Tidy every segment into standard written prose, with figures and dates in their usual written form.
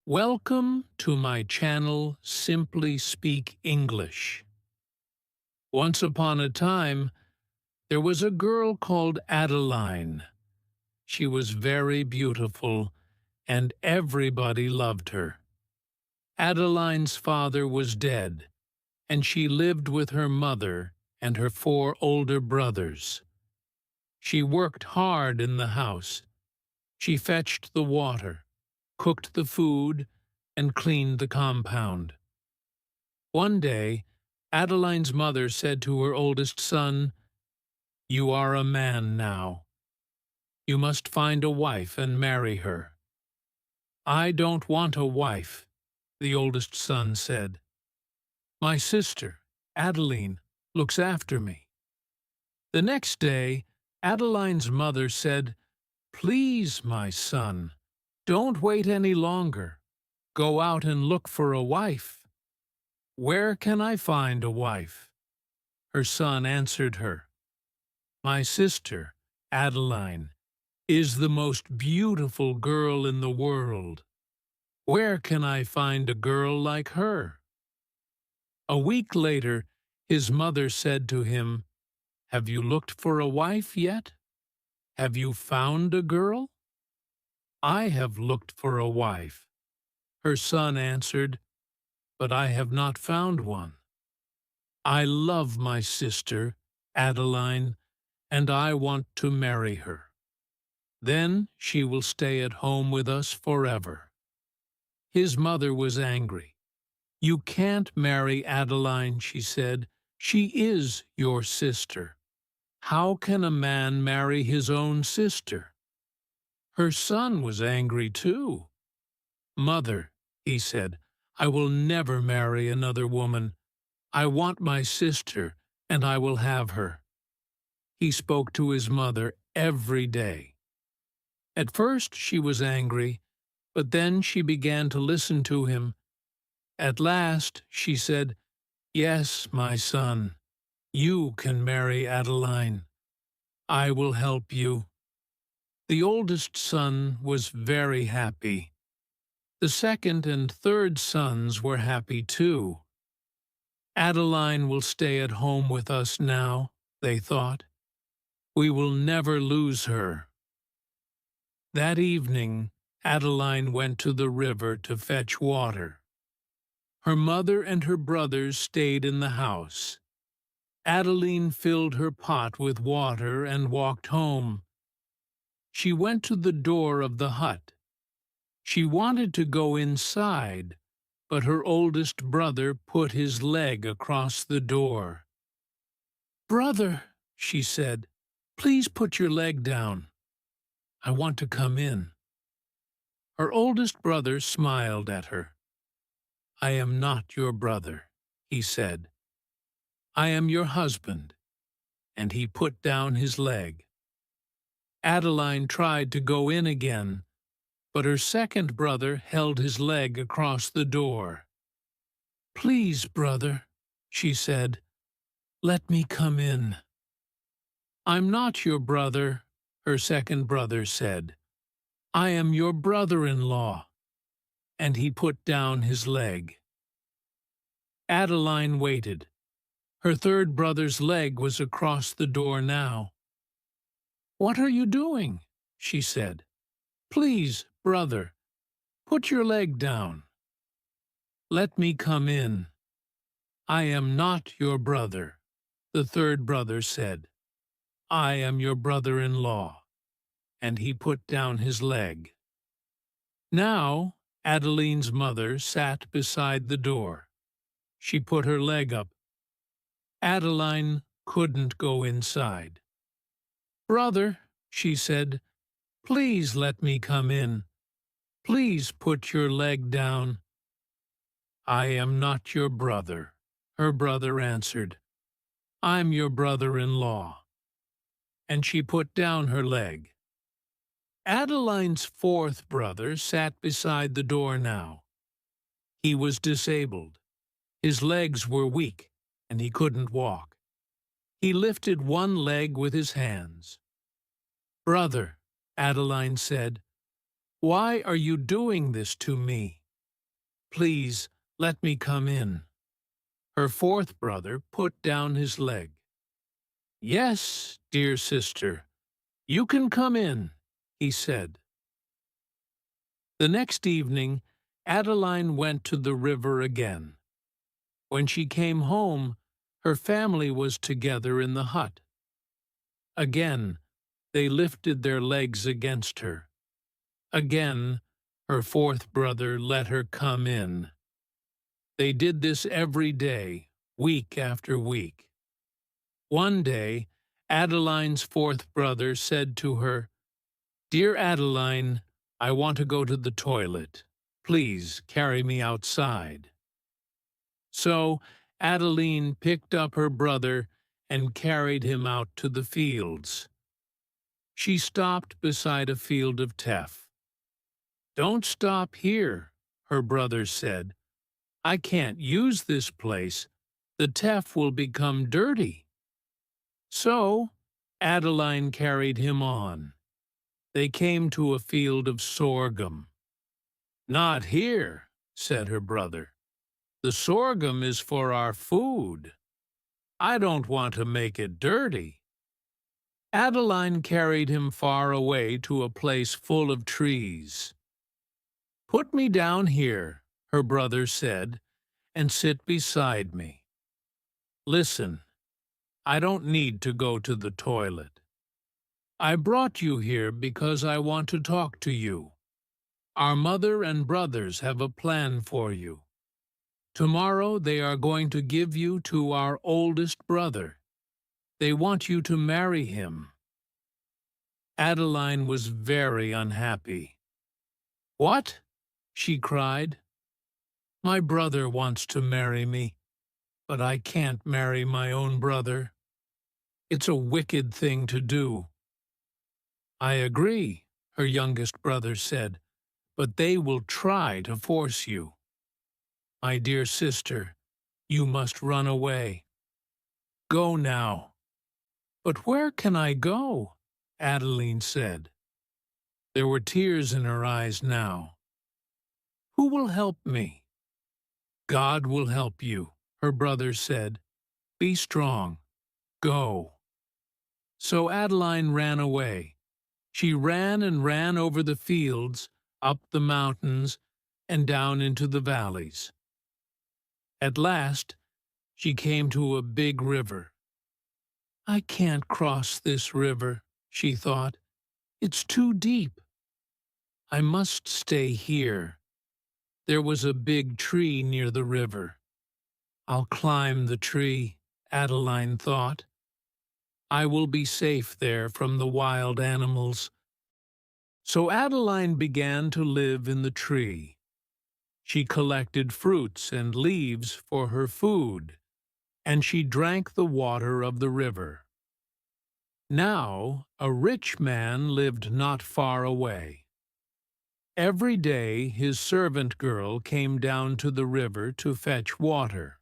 Welcome to my channel, Simply Speak English. Once upon a time, there was a girl called Adeline. She was very beautiful, and everybody loved her. Adeline's father was dead, and she lived with her mother and her 4 older brothers. She worked hard in the house. She fetched the water, cooked the food, and cleaned the compound. One day, Adeline's mother said to her oldest son, "You are a man now. You must find a wife and marry her." "I don't want a wife," the oldest son said. "My sister, Adeline, looks after me." The next day, Adeline's mother said, "Please, my son, don't wait any longer. Go out and look for a wife." "Where can I find a wife?" Her son answered her, "My sister, Adeline, is the most beautiful girl in the world. Where can I find a girl like her?" A week later, his mother said to him, "Have you looked for a wife yet? Have you found a girl?" "I have looked for a wife," her son answered, "but I have not found one. I love my sister, Adeline, and I want to marry her. Then she will stay at home with us forever." His mother was angry. "You can't marry Adeline," she said. "She is your sister. How can a man marry his own sister?" Her son was angry too. "Mother," he said, "I will never marry another woman. I want my sister, and I will have her." He spoke to his mother every day. At first she was angry, but then she began to listen to him. At last she said, "Yes, my son, you can marry Adeline. I will help you." The oldest son was very happy. The second and third sons were happy too. "Adeline will stay at home with us now," they thought. "We will never lose her." That evening, Adeline went to the river to fetch water. Her mother and her brothers stayed in the house. Adeline filled her pot with water and walked home. She went to the door of the hut. She wanted to go inside, but her oldest brother put his leg across the door. "Brother," she said, "please put your leg down. I want to come in." Her oldest brother smiled at her. "I am not your brother," he said. "I am your husband," and he put down his leg. Adeline tried to go in again, but her second brother held his leg across the door. "Please, brother," she said, "let me come in." "I'm not your brother," her second brother said. "I am your brother-in-law," and he put down his leg. Adeline waited. Her third brother's leg was across the door now. "What are you doing?" she said. "Please, brother, put your leg down." "Let me come in." "I am not your brother," the third brother said. "I am your brother-in-law," and he put down his leg. Now Adeline's mother sat beside the door. She put her leg up. Adeline couldn't go inside. "Brother," she said, "please let me come in. Please put your leg down." "I am not your brother," her brother answered. "I'm your brother-in-law." And she put down her leg. Adeline's fourth brother sat beside the door now. He was disabled. His legs were weak, and he couldn't walk. He lifted one leg with his hands. "Brother," Adeline said, "why are you doing this to me? Please, let me come in." Her fourth brother put down his leg. "Yes, dear sister, you can come in," he said. The next evening, Adeline went to the river again. When she came home, her family was together in the hut. Again, they lifted their legs against her. Again, her fourth brother let her come in. They did this every day, week after week. One day, Adeline's fourth brother said to her, "Dear Adeline, I want to go to the toilet. Please carry me outside." So Adeline picked up her brother and carried him out to the fields. She stopped beside a field of teff. "Don't stop here," her brother said. "I can't use this place. The teff will become dirty." So Adeline carried him on. They came to a field of sorghum. "Not here," said her brother. "The sorghum is for our food. I don't want to make it dirty." Adeline carried him far away to a place full of trees. "Put me down here," her brother said, "and sit beside me. Listen, I don't need to go to the toilet. I brought you here because I want to talk to you. Our mother and brothers have a plan for you. Tomorrow they are going to give you to our oldest brother. They want you to marry him." Adeline was very unhappy. "What?" she cried. "My brother wants to marry me, but I can't marry my own brother. It's a wicked thing to do." "I agree," her youngest brother said, "but they will try to force you. My dear sister, you must run away. Go now." "But where can I go?" Adeline said. There were tears in her eyes now. "Who will help me?" "God will help you," her brother said. "Be strong. Go." So Adeline ran away. She ran and ran over the fields, up the mountains, and down into the valleys. At last, she came to a big river. "I can't cross this river," she thought. "It's too deep. I must stay here." There was a big tree near the river. "I'll climb the tree," Adeline thought. "I will be safe there from the wild animals." So Adeline began to live in the tree. She collected fruits and leaves for her food, and she drank the water of the river. Now a rich man lived not far away. Every day his servant girl came down to the river to fetch water.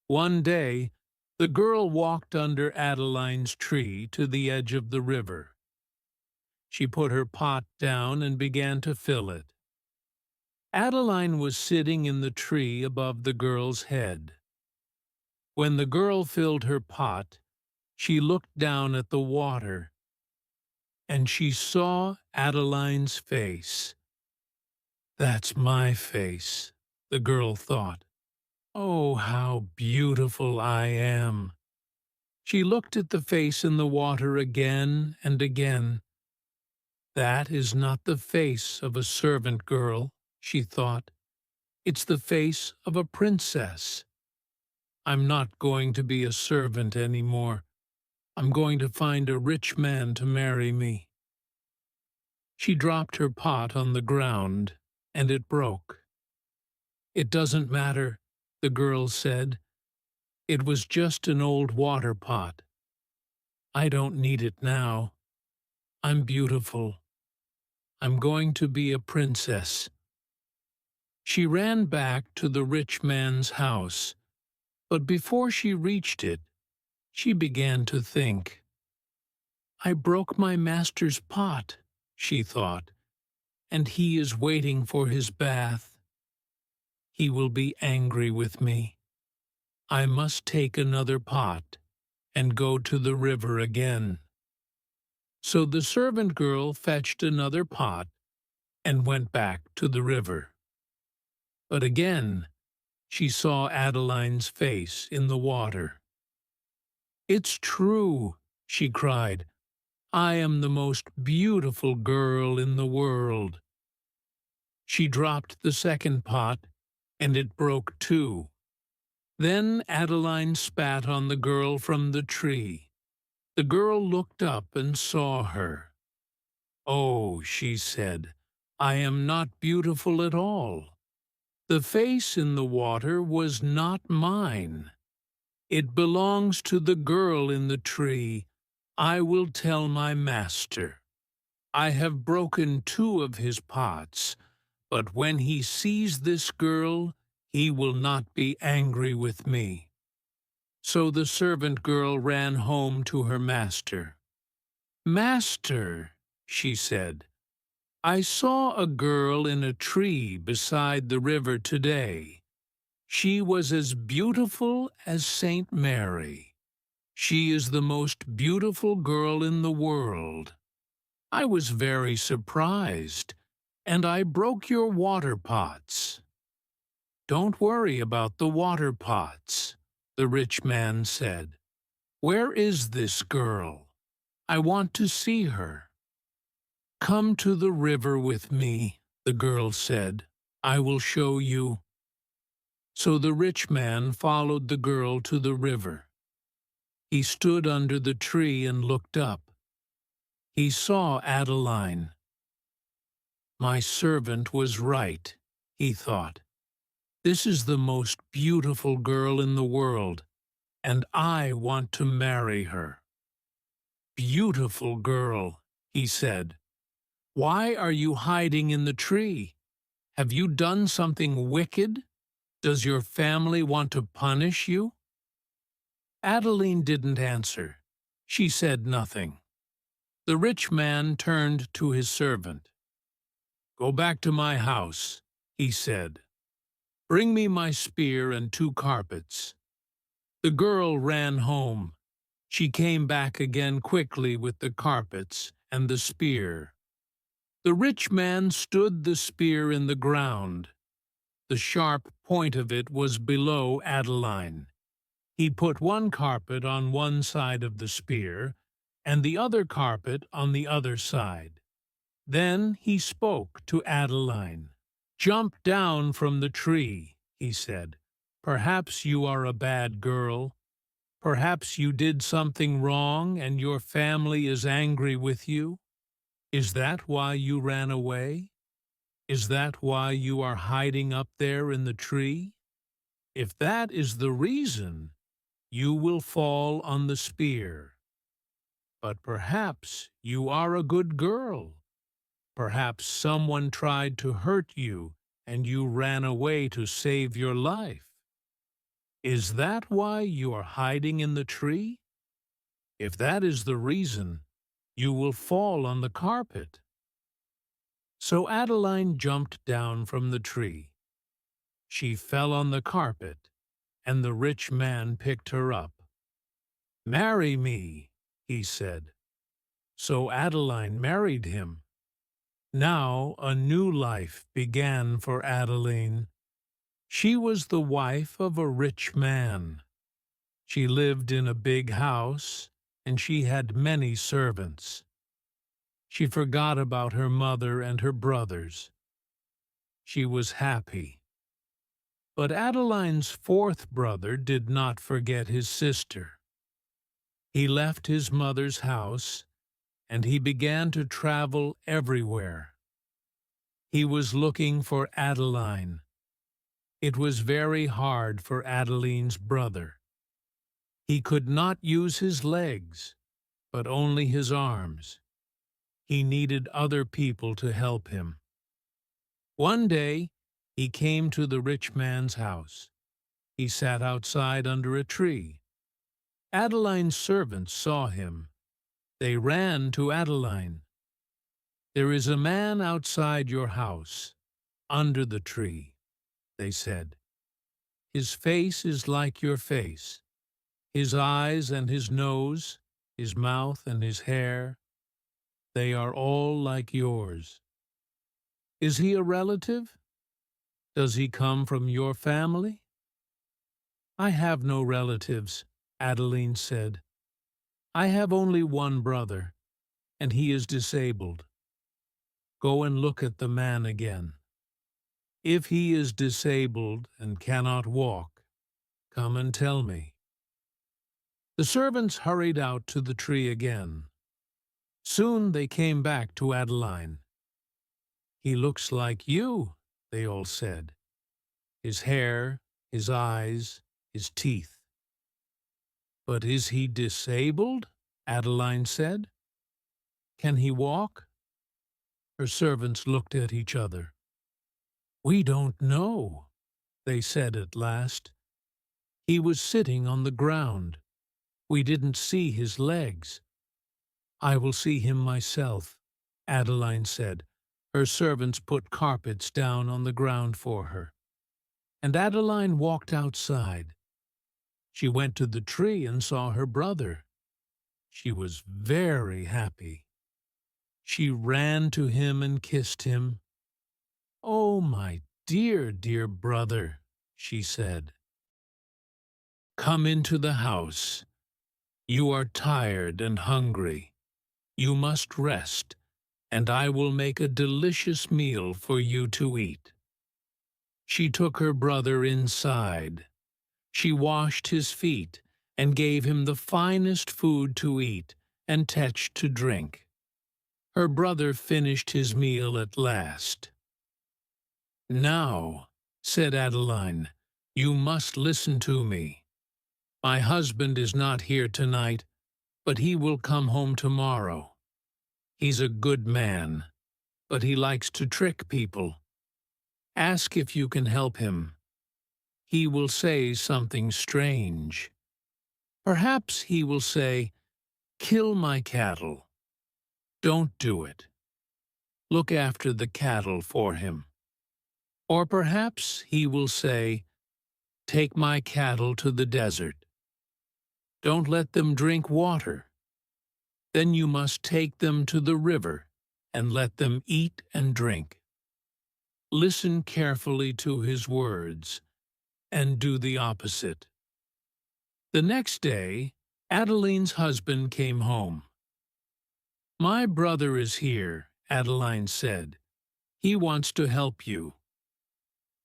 One day the girl walked under Adeline's tree to the edge of the river. She put her pot down and began to fill it. Adeline was sitting in the tree above the girl's head. When the girl filled her pot, she looked down at the water, and she saw Adeline's face. "That's my face," the girl thought. "Oh, how beautiful I am." She looked at the face in the water again and again. "That is not the face of a servant girl," she thought. "It's the face of a princess. I'm not going to be a servant any more. I'm going to find a rich man to marry me." She dropped her pot on the ground, and it broke. "It doesn't matter," the girl said. "It was just an old water pot. I don't need it now. I'm beautiful. I'm going to be a princess." She ran back to the rich man's house, but before she reached it, she began to think. "I broke my master's pot," she thought, "and he is waiting for his bath. he will be angry with me. I must take another pot and go to the river again." So the servant girl fetched another pot and went back to the river. But again she saw Adeline's face in the water. "It's true," she cried. "I am the most beautiful girl in the world." She dropped the second pot, and it broke too. Then Adeline spat on the girl from the tree. The girl looked up and saw her. "Oh," she said, "I am not beautiful at all. The face in the water was not mine. It belongs to the girl in the tree. I will tell my master. I have broken 2 of his pots, but when he sees this girl, he will not be angry with me." So the servant girl ran home to her master. "Master," she said, "I saw a girl in a tree beside the river today. She was as beautiful as Saint Mary. She is the most beautiful girl in the world. I was very surprised, and I broke your water pots." "Don't worry about the water pots," the rich man said. "Where is this girl? I want to see her." "Come to the river with me," the girl said. "I will show you." So the rich man followed the girl to the river. He stood under the tree and looked up. He saw Adeline. "My servant was right," he thought. "This is the most beautiful girl in the world, and I want to marry her." "Beautiful girl," he said, "why are you hiding in the tree? Have you done something wicked? Does your family want to punish you?" Adeline didn't answer. She said nothing. The rich man turned to his servant. "Go back to my house," he said. "Bring me my spear and 2 carpets." The girl ran home. She came back again quickly with the carpets and the spear. The rich man stood the spear in the ground. The sharp point of it was below Adeline. He put 1 carpet on one side of the spear, and the other carpet on the other side. Then he spoke to Adeline. "Jump down from the tree," he said. "Perhaps you are a bad girl. Perhaps you did something wrong and your family is angry with you. Is that why you ran away? Is that why you are hiding up there in the tree? If that is the reason, you will fall on the spear. But perhaps you are a good girl. Perhaps someone tried to hurt you and you ran away to save your life. Is that why you are hiding in the tree? If that is the reason, you will fall on the carpet." So Adeline jumped down from the tree. She fell on the carpet, and the rich man picked her up. "Marry me," he said. So Adeline married him. Now a new life began for Adeline. She was the wife of a rich man. She lived in a big house, and she had many servants. She forgot about her mother and her brothers. She was happy. But Adeline's 4th brother did not forget his sister. He left his mother's house, and he began to travel everywhere. He was looking for Adeline. It was very hard for Adeline's brother. He could not use his legs, but only his arms. He needed other people to help him. One day, he came to the rich man's house. He sat outside under a tree. Adeline's servants saw him. They ran to Adeline. "There is a man outside your house, under the tree." they said. His face is like your face, his eyes and his nose, his mouth and his hair, they are all like yours. Is he a relative? Does he come from your family? I have no relatives, Adeline said. I have only one brother, and he is disabled. Go and look at the man again. If he is disabled and cannot walk, come and tell me. The servants hurried out to the tree again. Soon they came back to Adeline. He looks like you, they all said. His hair, his eyes, his teeth. But is he disabled? Adeline said. Can he walk? Her servants looked at each other. We don't know, they said at last. He was sitting on the ground. We didn't see his legs. I will see him myself, Adeline said. Her servants put carpets down on the ground for her. And Adeline walked outside. She went to the tree and saw her brother. She was very happy. She ran to him and kissed him. "Oh, my dear, dear brother," she said. "Come into the house. You are tired and hungry. You must rest, and I will make a delicious meal for you to eat." She took her brother inside. She washed his feet and gave him the finest food to eat and tetch to drink. Her brother finished his meal at last. "Now," said Adeline, "you must listen to me. My husband is not here tonight, but he will come home tomorrow. He's a good man, but he likes to trick people. Ask if you can help him. He will say something strange. Perhaps he will say, 'Kill my cattle.' Don't do it. Look after the cattle for him. Or perhaps he will say, 'Take my cattle to the desert.' Don't let them drink water. Then you must take them to the river and let them eat and drink. Listen carefully to his words and do the opposite." The next day, Adeline's husband came home. "My brother is here," Adeline said. "He wants to help you."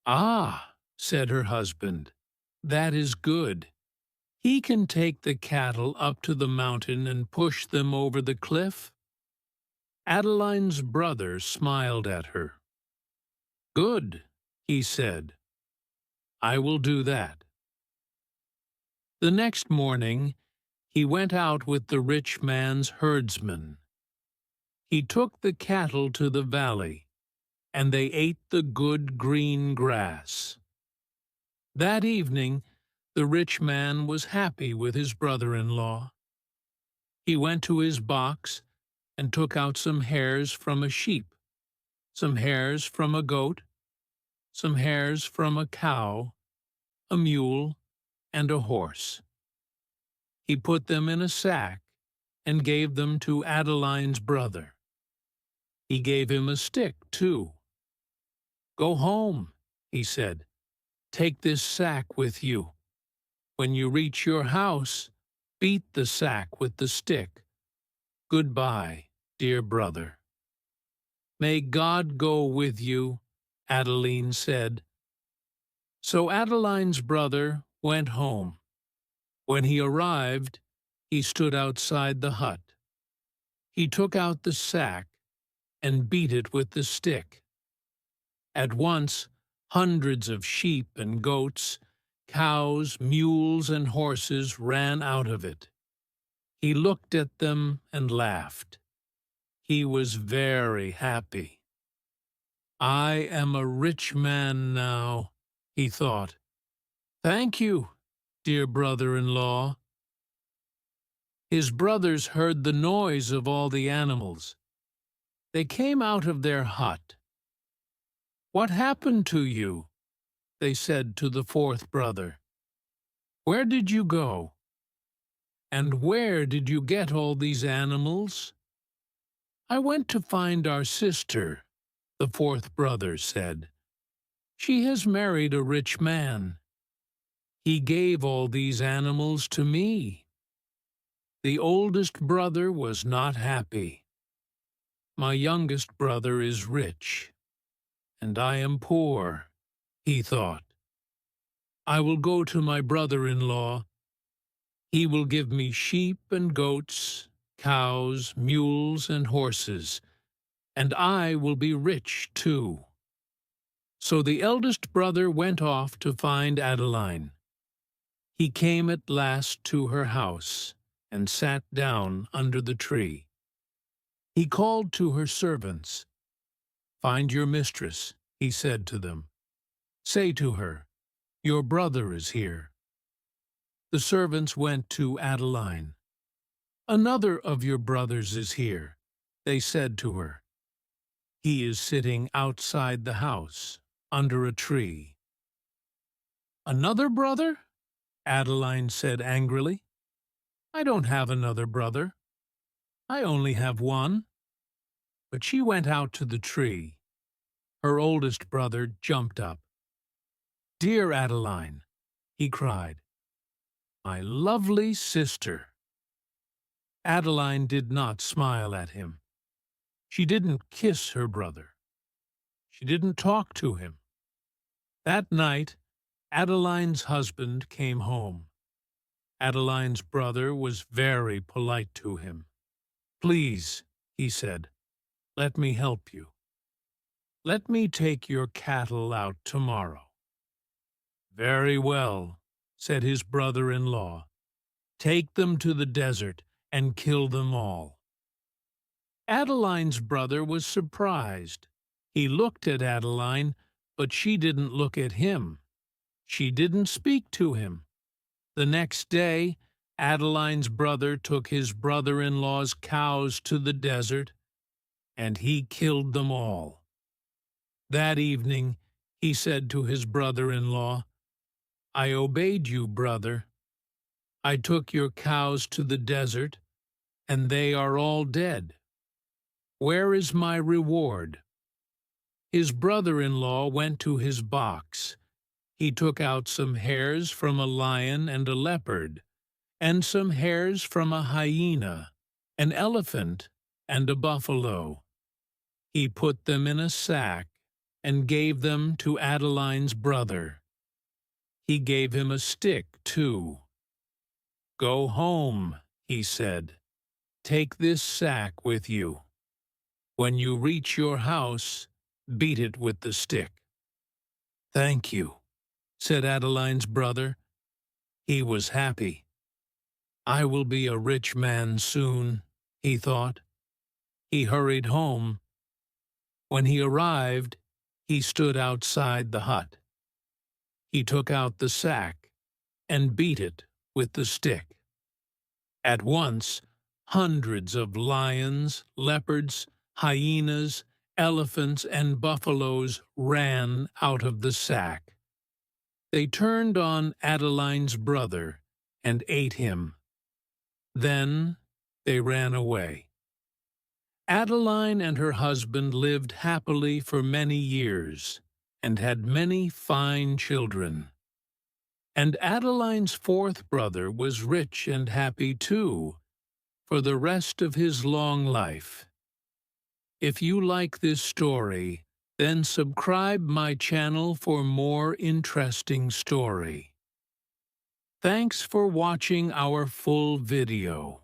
"Ah," said her husband, "that is good. He can take the cattle up to the mountain and push them over the cliff?" Adeline's brother smiled at her. "Good," he said. "I will do that." The next morning, he went out with the rich man's herdsmen. He took the cattle to the valley, and they ate the good green grass. That evening, the rich man was happy with his brother-in-law. He went to his box and took out some hairs from a sheep, some hairs from a goat, some hairs from a cow, a mule, and a horse. He put them in a sack and gave them to Adeline's brother. He gave him a stick, too. "Go home," he said. "Take this sack with you. When you reach your house, beat the sack with the stick. Goodbye, dear brother." "May God go with you," Adeline said. So Adeline's brother went home. When he arrived, he stood outside the hut. He took out the sack and beat it with the stick. At once, hundreds of sheep and goats, cows, mules, and horses ran out of it. He looked at them and laughed. He was very happy. "I am a rich man now," he thought. "Thank you, dear brother-in-law." His brothers heard the noise of all the animals. They came out of their hut. "What happened to you?" they said to the fourth brother. "Where did you go? And where did you get all these animals?" "I went to find our sister," the fourth brother said. "She has married a rich man. He gave all these animals to me." The oldest brother was not happy. "My youngest brother is rich, and I am poor," he thought. "I will go to my brother-in-law. He will give me sheep and goats, cows, mules, and horses, and I will be rich too." So the eldest brother went off to find Adeline. He came at last to her house and sat down under the tree. He called to her servants. "Find your mistress," he said to them. "Say to her, 'Your brother is here.'" The servants went to Adeline. "Another of your brothers is here," they said to her. "He is sitting outside the house, under a tree." "Another brother?" Adeline said angrily. "I don't have another brother. I only have one." But she went out to the tree. Her oldest brother jumped up. "Dear Adeline," he cried, "my lovely sister." Adeline did not smile at him. She didn't kiss her brother. She didn't talk to him. That night, Adeline's husband came home. Adeline's brother was very polite to him. "Please," he said, "let me help you. Let me take your cattle out tomorrow." "Very well," said his brother-in-law. "Take them to the desert and kill them all." Adeline's brother was surprised. He looked at Adeline, but she didn't look at him. She didn't speak to him. The next day, Adeline's brother took his brother-in-law's cows to the desert, and he killed them all. That evening, he said to his brother-in-law, "I obeyed you, brother. I took your cows to the desert, and they are all dead. Where is my reward?" His brother-in-law went to his box. He took out some hairs from a lion and a leopard, and some hairs from a hyena, an elephant, and a buffalo. He put them in a sack and gave them to Adeline's brother. He gave him a stick, too. "Go home," he said. "Take this sack with you. When you reach your house, beat it with the stick." "Thank you," said Adeline's brother. He was happy. "I will be a rich man soon," he thought. He hurried home. When he arrived, he stood outside the hut. He took out the sack and beat it with the stick. At once, hundreds of lions, leopards, hyenas, elephants, and buffaloes ran out of the sack. They turned on Adeline's brother and ate him. Then they ran away. Adeline and her husband lived happily for many years and had many fine children. And Adeline's fourth brother was rich and happy too, for the rest of his long life. If you like this story, then subscribe my channel for more interesting story. Thanks for watching our full video.